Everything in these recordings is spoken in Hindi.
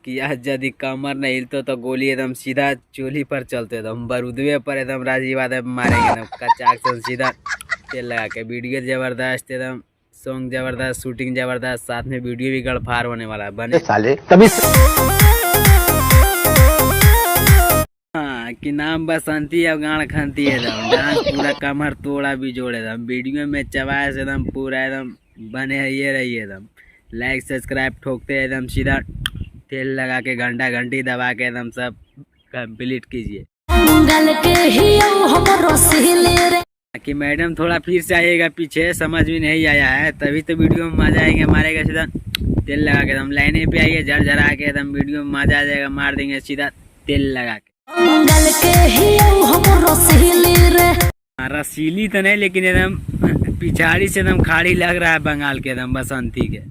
कि आज यदि कमर नहीं हिलतो तो गोली एकदम सीधा चोली पर चलते, एकदम बरूदवे पर एकदम राजीव यादव मारेंगे एकदम कचाक से सीधा तेल लगा के। वीडियो जबरदस्त, एकदम सॉन्ग जबरदस्त, शूटिंग जबरदस्त, साथ में वीडियो भी गड़फार होने वाला है बने साले तभी। हाँ कि नाम बसंती अब गाड़ खंती एकदम डांस पूरा कमर तोड़ा भी जोड़े एकदम वीडियो में चबाए से एकदम पूरा एकदम बने ये रही एकदम। लाइक सब्सक्राइब ठोकते एकदम सीधा तेल लगा के घंटा घंटी दबा के एकदम सब कंप्लीट कीजिए। कि मैडम थोड़ा फिर से आइएगा पीछे, समझ में नहीं आया है तभी तो वीडियो में मजा आएंगे, मारेगा सीधा तेल लगा के एकदम लाइने पे आइए झरझरा के एकदम वीडियो में मजा आ जाएगा, मार देंगे सीधा तेल लगा के। रसीली तो नहीं लेकिन एकदम पिछाड़ी से एकदम खाड़ी लग रहा है बंगाल के एकदम बसंती के।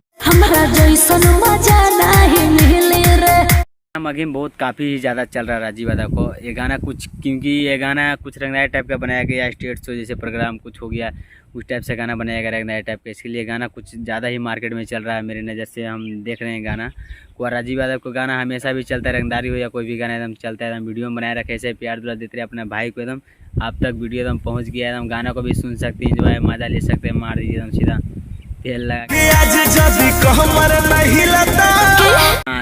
मगीम बहुत काफ़ी ज़्यादा चल रहा है राजीव यादव को ये गाना कुछ, क्योंकि ये गाना कुछ रंगनाई टाइप का बनाया गया, स्टेट शो जैसे प्रोग्राम कुछ हो गया उस टाइप से गाना बनाया गया रंगनाई टाइप का, इसके लिए गाना कुछ ज़्यादा ही मार्केट में चल रहा है मेरी नज़र से। हम देख रहे हैं गाना को, राजीव यादव को गाना हमेशा भी चलता है, रंगदारी हो या कोई भी गाना एकदम चलता है, एकदम वीडियो में बनाए रखे, ऐसे प्यार दुला देते रहे अपने भाई को एकदम आप तक वीडियो एकदम पहुँच गया एकदम। गाना को भी सुन सकते हैं, इंजॉय मज़ा ले सकते हैं, मार दीजिए एकदम सीधा तेल लगा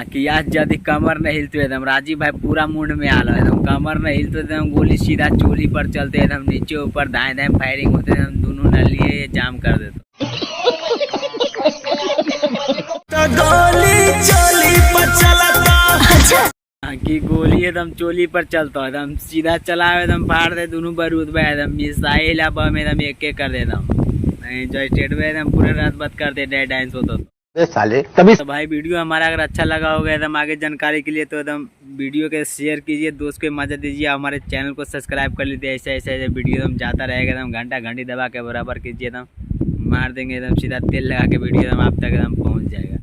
कि आज यदि कमर नहीं हिलते एकदम राजीव भाई पूरा मूड में आलो एकदम, कमर नहीं हिलते एकदम गोली सीधा चोली पर चलते एकदम, नीचे ऊपर दाएं दाएं फायरिंग होते एकदम, दोनों नलिए जाम कर देते कि गोली एकदम चोली पर चलता एकदम सीधा चला एकदम फाड़ दे दोनों बारूद एकदम मिसाइल बम एकदम एक एक कर देता हूँ जो स्टेट में एकदम पूरे रात बात करते डांस होता साले तभी। तो भाई वीडियो हमारा अगर अच्छा लगा होगा एकदम आगे जानकारी के लिए तो एकदम वीडियो के शेयर कीजिए, दोस्त को मजा दीजिए, हमारे चैनल को सब्सक्राइब कर लीजिए, ऐसे ऐसे वीडियो एकदम जाता रहेगा एकदम घंटा घंटी दबा के बराबर कीजिए एकदम, मार देंगे एकदम सीधा तेल लगा के वीडियो एकदम आप तक एकदम पहुँच जाएगा।